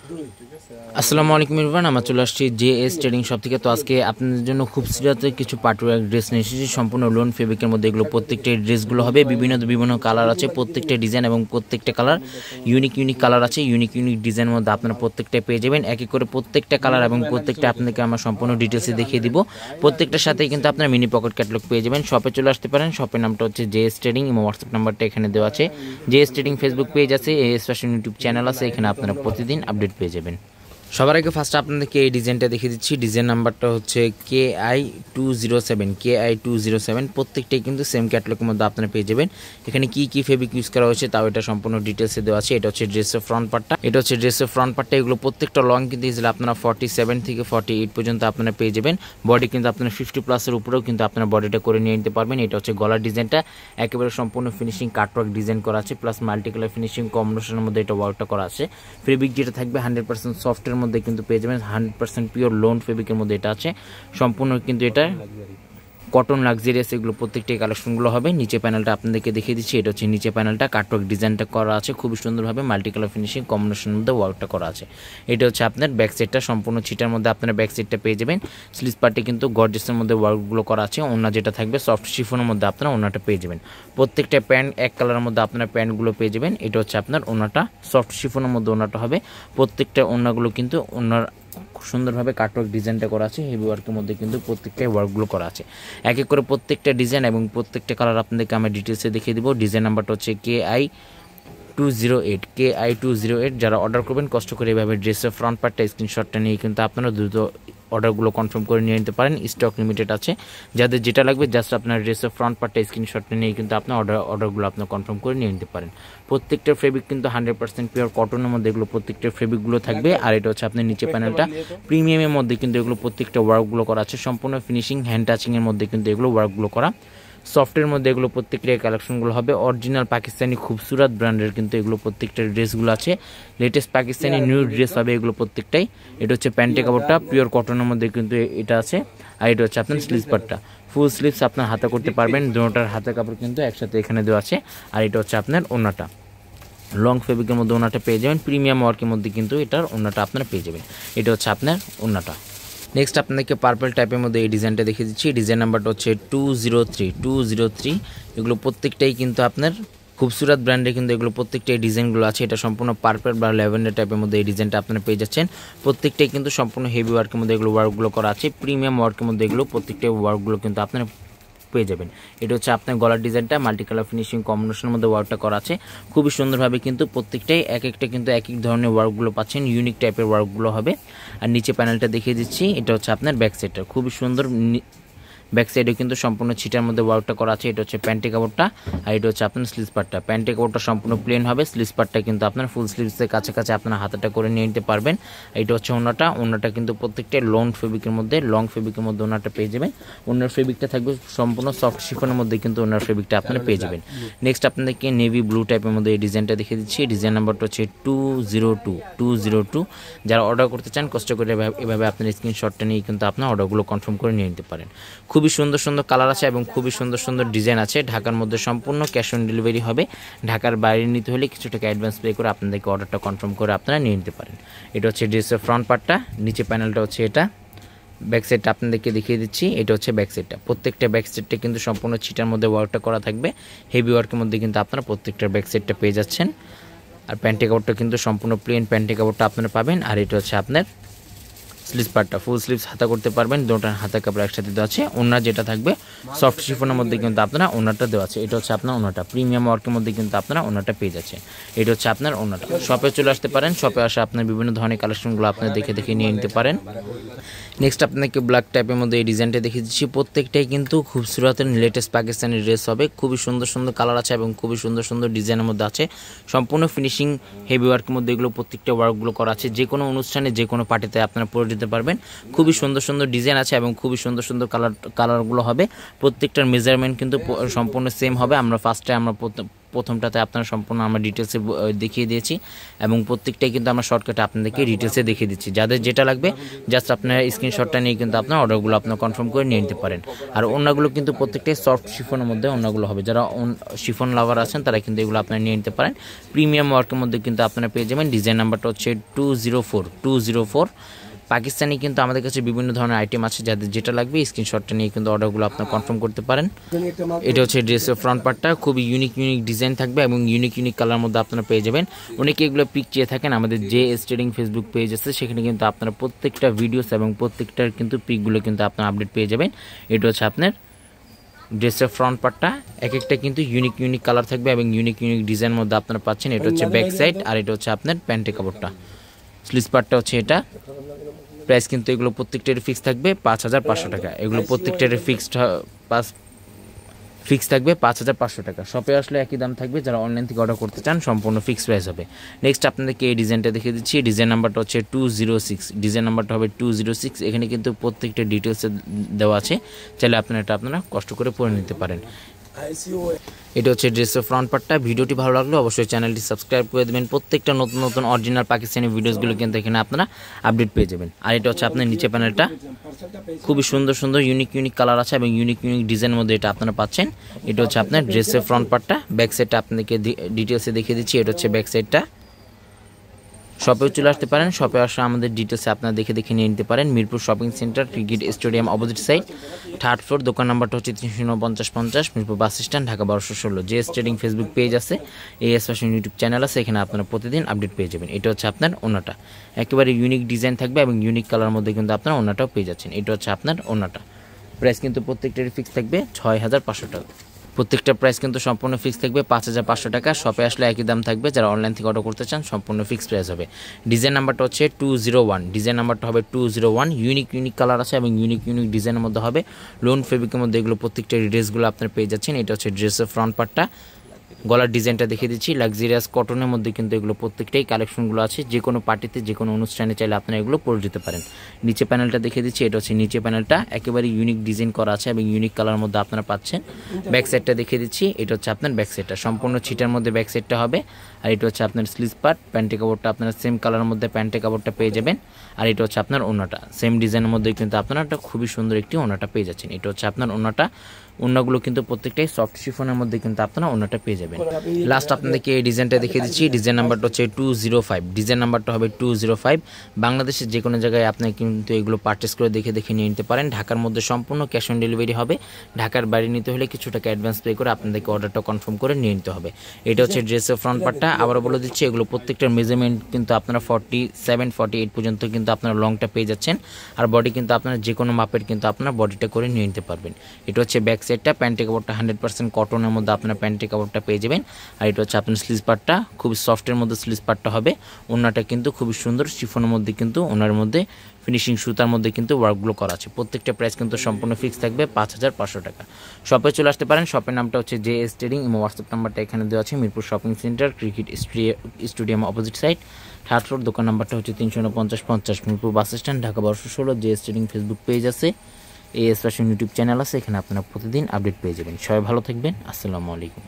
আসসালামু আলাইকুম এভরিওয়ান, আমরা চলে আসছি জেএস ট্রেডিং শপ থেকে। তো আজকে আপনাদের জন্য খুব সিরাতে কিছু পার্টিওয়ার ড্রেস নিয়ে এসেছি, সম্পূর্ণ লোন ফেব্রিকের মধ্যে। এগুলো প্রত্যেকটা ড্রেসগুলো হবে বিভিন্ন কালার আছে, প্রত্যেকটা ডিজাইন এবং প্রত্যেকটা কালার ইউনিক কালার আছে, ইউনিক ডিজাইনের মধ্যে আপনারা প্রত্যেকটা পেয়ে যাবেন। এক এক করে প্রত্যেকটা কালার এবং প্রত্যেকটা আপনাদেরকে আমরা সম্পূর্ণ ডিটেলসে দেখিয়ে দিব। প্রত্যেকটার সাথেই কিন্তু আপনারা মিনি পকেট ক্যাটালগ পেয়ে যাবেন। শপে চলে আসতে পারেন। শপের নামটা হচ্ছে জেএস ট্রেডিং এবং হোয়াটসঅ্যাপ নাম্বারটা এখানে দেওয়া আছে। জেএস ট্রেডিং ফেসবুক পেজ আছে, এএস ফ্যাশন ইউটিউব চ্যানেল আছে, এখানে আপনারা প্রতিদিন আপডেট পেয়ে যাবেন। সবার আগে ফার্স্ট আপনাদেরকে এই ডিজাইনটা দেখিয়ে দিচ্ছি। ডিজাইন নাম্বারটা হচ্ছে KI207। প্রত্যেকটাই কিন্তু সেম ক্যাটালগের মধ্যে আপনারা পেয়ে যাবেন। এখানে কি ফেব্রিক ইউজ করা হয়েছে তাও এটা সম্পূর্ণ ডিটেলসে দেওয়া আছে। এটা হচ্ছে ড্রেসের ফ্রন্ট পার্টটা। এগুলো প্রত্যেকটা লং কিন্তু ইজিলি আপনারা 47 থেকে 48 পর্যন্ত আপনারা পেয়ে যাবেন। বডি কিন্তু আপনারা 50+ উপরেও কিন্তু আপনারা বডিটা করে নিয়ে নিতে পারবেন। এটা হচ্ছে গলার ডিজাইনটা, একেবারে সম্পূর্ণ ফিনিশিং কাটওয়ার্ক ডিজাইন করা আছে, প্লাস মাল্টি কালার ফিনিশিং কম্বিনেশনের মধ্যে এটা ওয়ার্কটা করা আছে। ফেব্রিক যেটা থাকবে 100% সফটের মধ্যে কিন্তু পেয়ে যাবেন। 100% পিওর লোন ফেব্রিকের মধ্যে এটা আছে। সম্পূর্ণ কিন্তু এটা কটন লাক্সারিয়াস, এগুলো প্রত্যেকটি কালেকশনগুলো হবে। নিচে প্যানেলটা আপনাদেরকে দেখিয়ে দিচ্ছি। এটা হচ্ছে নিচে প্যানেলটা, কাটওয়ার্ক ডিজাইনটা করা আছে খুবই সুন্দরভাবে, মাল্টি কালার ফিনিশিং কম্বিনেশনের মধ্যে ওয়ার্কটা করা আছে। এটা হচ্ছে আপনার ব্যাক সাইডটা, সম্পূর্ণ ছিটার মধ্যে আপনারা ব্যাক সাইডটা পেয়ে যাবেন। স্লিভ পার্টে কিন্তু গর্জিয়াসের মধ্যে ওয়ার্কগুলো করা আছে। ওড়না যেটা থাকবে সফট শিফনের মধ্যে আপনারা ওড়নাটা পেয়ে যাবেন। প্রত্যেকটা প্যান্ট এক কালারের মধ্যে আপনার প্যান্টগুলো পেয়ে যাবেন। এটা হচ্ছে আপনার ওড়নাটা, সফট শিফনের মধ্যে ওড়নাটা হবে। প্রত্যেকটা ওড়নাগুলো কিন্তু ওড়নার খুব সুন্দরভাবে কাটওয়ার্ক ডিজাইনটা করা আছে। হেভি ওয়ার্কের মধ্যে কিন্তু প্রত্যেকটাই ওয়ার্কগুলো করা আছে। এক এক করে প্রত্যেকটা ডিজাইন এবং প্রত্যেকটা কালার আপনাদেরকে আমরা ডিটেলসে দেখিয়ে দিব। ডিজাইন নাম্বারটা হচ্ছে KI208। যারা অর্ডার করবেন কষ্ট করে এভাবে ড্রেসের ফ্রন্ট পার্টটা স্ক্রিনশটটা নিয়ে কিন্তু আপনারা দ্রুত অর্ডারগুলো কনফার্ম করে নিয়ে নিতে পারেন। স্টক লিমিটেড আছে, যাদের যেটা লাগবে জাস্ট আপনার ড্রেসের ফ্রন্ট পার্টটা স্ক্রিনশটটা নিয়ে কিন্তু আপনার অর্ডারগুলো আপনার কনফার্ম করে নিয়ে নিতে পারেন। প্রত্যেকটা ফেব্রিক কিন্তু 100% পিওর কটনের মধ্যে এগুলো প্রত্যেকটা ফেব্রিকগুলো থাকবে। আর এটা হচ্ছে আপনার নিচে প্যানেলটা প্রিমিয়ামের মধ্যে কিন্তু এগুলো প্রত্যেকটা ওয়ার্কগুলো করা আছে। সম্পূর্ণ ফিনিশিং হ্যান্ড টাচিংয়ের মধ্যে কিন্তু এগুলো ওয়ার্কগুলো করা। সফটের মধ্যে এগুলো প্রত্যেকটা কালেকশনগুলো হবে। অরিজিনাল পাকিস্তানি খুবসুরত ব্র্যান্ডের কিন্তু এগুলো প্রত্যেকটা ড্রেসগুলো আছে। লেটেস্ট পাকিস্তানি নিউ ড্রেস হবে এগুলো প্রত্যেকটাই। এটা হচ্ছে প্যান্টের কাপড়টা, পিওর কটনের মধ্যে কিন্তু এটা আছে। আর এটা হচ্ছে আপনার স্লিভ পার্টটা, ফুল স্লিভস আপনার হাতে করতে পারবেন। দুটোটার হাতের কাপড় কিন্তু একসাথে এখানে দেওয়া আছে। আর এটা হচ্ছে আপনার ওড়নাটা, লং ফেব্রিকের মধ্যে ওড়নাটা পেয়ে যাবেন। প্রিমিয়াম ওয়ার্কের মধ্যে কিন্তু এটার ওড়নাটা আপনারা পেয়ে যাবেন। এটা হচ্ছে আপনার ওড়নাটা। নেক্সট আপনাদেরকে পার্পল টাইপের মধ্যে এই ডিজাইনটা দেখিয়ে দিচ্ছি। ডিজাইন নাম্বারটা হচ্ছে 203। এগুলো প্রত্যেকটাই কিন্তু আপনার খুবসুরত ব্র্যান্ডের কিন্তু এগুলো প্রত্যেকটাই ডিজাইনগুলো আছে। এটা সম্পূর্ণ পার্পল বা ল্যাভেন্ডার টাইপের মধ্যে এই ডিজাইনটা আপনারা পেয়ে যাচ্ছেন। প্রত্যেকটাই কিন্তু সম্পূর্ণ হেভি ওয়ার্কের মধ্যে এগুলো ওয়ার্কগুলো করা আছে। প্রিমিয়াম ওয়ার্কের মধ্যে এগুলো প্রত্যেকটাই ওয়ার্কগুলো কিন্তু আপনারা পেয়ে যাবেন। এটা হচ্ছে আপনার গলার ডিজাইনটা, মাল্টি কালার ফিনিশিং কম্বিনেশনের মধ্যে ওয়ার্কটা করা আছে খুবই সুন্দরভাবে। কিন্তু প্রত্যেকটাই এক একটা কিন্তু এক এক ধরনের ওয়ার্কগুলো পাচ্ছেন, ইউনিক টাইপের ওয়ার্কগুলো হবে। আর নিচে প্যানেলটা দেখিয়ে দিচ্ছি। এটা হচ্ছে আপনার ব্যাক সাইডটা, খুবই সুন্দর। ব্যাক সাইডে কিন্তু সম্পূর্ণ ছিটার মধ্যে ওয়ার্কটা করা আছে। এটা হচ্ছে প্যান্টের কাপড়টা, আর এটা হচ্ছে আপনার স্লিভ পার্টটা। প্যান্টের কাপড়টা সম্পূর্ণ প্লেন হবে, স্লিভ পার্টটা কিন্তু আপনার ফুল স্লিভসের কাছাকাছি আপনার হাতাটা করে নিয়ে নিতে পারবেন। এটা হচ্ছে ওড়নাটা কিন্তু প্রত্যেকটা লং ফেব্রিকের মধ্যে ওড়নাটা পেয়ে যাবেন। ওড়নার ফেব্রিকটা থাকবে সম্পূর্ণ সফট শিফনের মধ্যে কিন্তু ওড়নার ফেব্রিকটা আপনারা পেয়ে যাবেন। নেক্সট আপনাদেরকে নেভি ব্লু টাইপের মধ্যে এই ডিজাইনটা দেখিয়ে দিচ্ছি। ডিজাইন নাম্বারটা হচ্ছে 202। যারা অর্ডার করতে চান কষ্ট করে এভাবে আপনার স্ক্রিনশটটা নিয়ে কিন্তু আপনার অর্ডারগুলো কনফার্ম করে নিয়ে নিতে পারেন। খুবই সুন্দর কালার আছে এবং খুবই সুন্দর ডিজাইন আছে। ঢাকার মধ্যে সম্পূর্ণ ক্যাশ অন ডেলিভারি হবে। ঢাকার বাইরে নিতে হলে কিছু টাকা অ্যাডভান্স পে করে আপনাদেরকে অর্ডারটা কনফার্ম করে আপনারা নিয়ে নিতে পারেন। এটা হচ্ছে ড্রেসের ফ্রন্ট পার্টটা, নিচে প্যানেলটা হচ্ছে এটা। ব্যাক সাইডটা আপনাদেরকে দেখিয়ে দিচ্ছি। এটা হচ্ছে ব্যাক সাইডটা, প্রত্যেকটা ব্যাক সাইডটা কিন্তু সম্পূর্ণ ছিটার মধ্যে ওয়ার্কটা করা থাকবে। হেভি ওয়ার্কের মধ্যে কিন্তু আপনারা প্রত্যেকটা ব্যাক সাইডটা পেয়ে যাচ্ছেন। আর প্যান্টের কাপড়টা কিন্তু সম্পূর্ণ প্লেন প্যান্টের কাপড়টা আপনারা পাবেন। আর এটা হচ্ছে আপনার স্লিভ পার্টটা, ফুল স্লিভস হাতা করতে পারবেন। দুটোর হাতা কাপড় একসাথে দেওয়া আছে। ওড়না যেটা থাকবে সফট শিফনের মধ্যে কিন্তু আপনারা ওড়নাটা দেওয়া আছে। এটা হচ্ছে আপনার ওড়নাটা, প্রিমিয়াম ওয়ার্কের মধ্যে কিন্তু আপনারা ওড়নাটা পেয়ে যাচ্ছে। এটা হচ্ছে আপনার ওড়নাটা। শপে চলে আসতে পারেন, শপে আসে আপনার বিভিন্ন ধরনের কালেকশনগুলো আপনারা দেখে নিয়ে নিতে পারেন। নেক্সট আপনাকে ব্ল্যাক টাইপের মধ্যে এই ডিজাইনটা দেখিয়ে দিচ্ছি। প্রত্যেকটাই কিন্তু খুবসুরতের লেটেস্ট পাকিস্তানি ড্রেস হবে। খুবই সুন্দর কালার আছে এবং খুবই সুন্দর ডিজাইনের মধ্যে আছে। সম্পূর্ণ ফিনিশিং হেভি ওয়ার্কের মধ্যে এগুলো প্রত্যেকটা ওয়ার্কগুলো করা আছে। যে কোনো অনুষ্ঠানে যে কোনো পার্টিতে আপনারা পরে দিতে পারবেন। খুবই সুন্দর ডিজাইন আছে এবং খুবই সুন্দর কালারগুলো হবে। প্রত্যেকটার মেজারমেন্ট কিন্তু সম্পূর্ণ সেম হবে। আমরা ফার্স্টে প্রথমটাতে আপনারা সম্পূর্ণ আমরা ডিটেলসে দেখিয়ে দিয়েছি এবং প্রত্যেকটাই কিন্তু আমরা শর্টকাটে আপনাদেরকে ডিটেলসে দেখিয়ে দিচ্ছি। যাদের যেটা লাগবে জাস্ট আপনারা স্ক্রিনশটটা নিয়ে কিন্তু আপনার অর্ডারগুলো আপনার কনফার্ম করে নিয়ে নিতে পারেন। আর ওড়নাগুলো কিন্তু প্রত্যেকটাই সফট শিফনের মধ্যে ওড়নাগুলো হবে। যারা শিফন লাভার আছেন তারা কিন্তু এগুলো আপনারা নিয়ে নিতে পারেন। প্রিমিয়াম ওয়ার্কের মধ্যে কিন্তু আপনারা পেয়ে যাবেন। ডিজাইন নাম্বারটা হচ্ছে 204 পাকিস্তানি কিন্তু আমাদের কাছে বিভিন্ন ধরনের আইটেম আছে, যাদের যেটা লাগবে স্ক্রিনশটটা নিয়ে কিন্তু অর্ডারগুলো আপনার কনফার্ম করতে পারেন। এটা হচ্ছে ড্রেসের ফ্রন্ট পার্টটা, খুবই ইউনিক ডিজাইন থাকবে এবং ইউনিক কালার মধ্যে আপনারা পেয়ে যাবেন। অনেকে এগুলো পিক চেয়ে থাকেন, আমাদের যে ট্রেডিং ফেসবুক পেজ আছে সেখানে কিন্তু আপনারা প্রত্যেকটা ভিডিওস এবং প্রত্যেকটার কিন্তু পিকগুলো কিন্তু আপনার আপডেট পেয়ে যাবেন। এটা হচ্ছে আপনার ড্রেসের ফ্রন্ট পার্টটা, এক একটা কিন্তু ইউনিক কালার থাকবে এবং ইউনিক ডিজাইন মধ্যে আপনারা পাচ্ছেন। এটা হচ্ছে ব্যাক সাইড আর এটা হচ্ছে আপনার প্যান্টের কাপড়টা। স্লিভস পার্টটা হচ্ছে এটা। প্রাইস কিন্তু এগুলো প্রত্যেকটার ফিক্স থাকবে 5500 টাকা। এগুলো প্রত্যেকটার ফিক্স থাকবে 5500 টাকা। শপে আসলে একই দাম থাকবে, যারা অনলাইন থেকে অর্ডার করতে চান সম্পূর্ণ ফিক্স প্রাইস হবে। নেক্সট আপনাদেরকে এই ডিজাইনটা দেখিয়ে দিচ্ছি। ডিজাইন নাম্বারটা হচ্ছে 206, ডিজাইন নাম্বারটা হবে 206। এখানে কিন্তু প্রত্যেকটা ডিটেলসে দেওয়া আছে, চাইলে আপনারা কষ্ট করে পড়ে নিতে পারেন। এটা হচ্ছে ড্রেসের ফ্রন্ট পার্টটা। ভিডিওটি ভালো লাগলে অবশ্যই চ্যানেলটি সাবস্ক্রাইব করে দেবেন। প্রত্যেকটা নতুন অরিজিনাল পাকিস্তানি ভিডিওসগুলো কিন্তু এখানে আপনারা আপডেট পেয়ে যাবেন। আর এটা হচ্ছে আপনার নিচে প্যানেলটা, খুবই সুন্দর ইউনিক কালার আছে এবং ইউনিক ডিজাইনের মধ্যে এটা আপনারা পাচ্ছেন। এটা হচ্ছে আপনার ড্রেসের ফ্রন্ট পার্টটা। ব্যাক সাইডটা আপনাদেরকে ডিটেলসে দেখিয়ে দিচ্ছি। এটা হচ্ছে ব্যাক সাইডটা। শপেও চলে আসতে পারেন, শপে আসা আমাদের ডিটেলসে আপনারা দেখে নিয়ে নিতে পারেন। Mirpur shopping centre, cricket stadium opposite side, 3rd floor. দোকান নাম্বারটা হচ্ছে 34950 মিরপুর বাস স্ট্যান্ড, ঢাকা 1216। যে ট্রেডিং ফেসবুক পেজ আছে, এএস ফ্যাশন ইউটিউব চ্যানেল আছে, এখানে আপনারা প্রতিদিন আপডেট পেয়ে যাবেন। এটা হচ্ছে আপনার ওড়নাটা, একেবারে ইউনিক ডিজাইন থাকবে এবং ইউনিক কালার মধ্যে কিন্তু আপনারা ওড়নাটাও পেয়ে যাচ্ছেন। এটা হচ্ছে আপনার ওড়নাটা। প্রাইস কিন্তু প্রত্যেকটারই ফিক্স থাকবে 6500 টাকা। প্রত্যেকটা প্রাইস কিন্তু সম্পূর্ণ ফিক্স থাকবে 5500 টাকা। শপে আসলে একই দাম থাকবে, যারা অনলাইন থেকে অর্ডার করতে চান সম্পূর্ণ ফিক্স প্রাইস হবে। ডিজাইন নাম্বারটা হচ্ছে 201, ডিজাইন নাম্বারটা হবে 201। ইউনিক কালার আছে এবং ইউনিক ডিজাইনের মধ্যে হবে। লোন ফেব্রিকের মধ্যে এগুলো প্রত্যেকটা ড্রেসগুলো আপনারা পেয়ে যাচ্ছেন। এটা হচ্ছে ড্রেসের ফ্রন্ট পার্টটা। গলার ডিজাইনটা দেখিয়ে দিচ্ছি, লাক্সারিয়াস কটনের মধ্যে কিন্তু এগুলো প্রত্যেকটাই কালেকশনগুলো আছে। যে কোনো পার্টিতে, যে কোনো অনুষ্ঠানে চাইলে আপনারা এগুলো পরে যেতে পারেন। নিচে প্যানেলটা দেখিয়ে দিচ্ছি। এটা হচ্ছে নিচে প্যানেলটা, একেবারে ইউনিক ডিজাইন করা আছে এবং ইউনিক কালার মধ্যে আপনারা পাচ্ছেন। ব্যাক সাইডটা দেখিয়ে দিচ্ছি। এটা হচ্ছে আপনার ব্যাক সাইডটা, সম্পূর্ণ ছিটার মধ্যে ব্যাক সাইডটা হবে। আর এটা হচ্ছে আপনার স্লিভস পার্ট। প্যান্টের কাপড়টা আপনারা সেম কালারের মধ্যে প্যান্টের কাপড়টা পেয়ে যাবেন। আর এটা হচ্ছে আপনার ওড়নাটা, সেম ডিজাইনের মধ্যে কিন্তু আপনারা একটা খুবই সুন্দর একটি ওড়নাটা পেয়ে যাচ্ছেন। এটা হচ্ছে আপনার ওড়নাটা। ওড়নাগুলো কিন্তু প্রত্যেকটাই সফট শিফনের মধ্যে কিন্তু আপনারা ওড়নাটা পেয়ে যাবেন। লাস্ট আপনাদেরকে এই ডিজাইনটা দেখিয়ে দিচ্ছি। ডিজাইন নাম্বারটা হচ্ছে 205, ডিজাইন নাম্বারটা হবে 205। বাংলাদেশের যে কোনো জায়গায় আপনি কিন্তু এগুলো পারচেস করে দেখে নিয়ে নিতে পারেন। ঢাকার মধ্যে সম্পূর্ণ ক্যাশ অন ডেলিভারি হবে। ঢাকার বাইরে নিতে হলে কিছু টাকা অ্যাডভান্স পে করে আপনাদেরকে অর্ডারটা কনফার্ম করে নিয়ে নিতে হবে। এটা হচ্ছে ড্রেসের ফ্রন্ট পার্টটা। আবারও বলে দিচ্ছি, এগুলো প্রত্যেকটার মেজারমেন্ট কিন্তু আপনারা 47-48 পর্যন্ত কিন্তু আপনারা লংটা পেয়ে যাচ্ছেন। আর বডি কিন্তু আপনারা যে কোনো মাপের কিন্তু আপনারা বডিটা করে নিয়ে নিতে পারবেন। এটা হচ্ছে ব্যাক সাইডটা। প্যান্টের কাপড়টা 100% কটনের মধ্যে আপনার প্যান্টের কাপড়টা পেয়ে যাবেন। আর এটা হচ্ছে আপনার স্লিভস পার্টটা, খুবই সফটের মধ্যে স্লিভস পার্টটা হবে। ওড়নাটা কিন্তু খুবই সুন্দর শিফনের মধ্যে কিন্তু ওনার মধ্যে ফিনিশিং সুতার মধ্যে কিন্তু ওয়ার্কগুলো করা আছে। প্রত্যেকটা প্রাইস কিন্তু সম্পূর্ণ ফিক্স থাকবে 5500 টাকা। শপে চলে আসতে পারেন। শপের নামটা হচ্ছে JS ট্রেডিং এবং হোয়াটসঅ্যাপ নাম্বারটা এখানে দেওয়া আছে। Mirpur shopping centre, cricket stadium opposite side, 3rd floor. দোকান নাম্বারটা হচ্ছে 34950 Mirpur bus stand, Dhaka 1216। JS trading Facebook page আছে, এএস ফ্যাশন ইউটিউব চ্যানেল আছে, এখানে আপনারা প্রতিদিন আপডেট পেয়ে যাবেন। সবাই ভালো থাকবেন। আসসালামু আলাইকুম।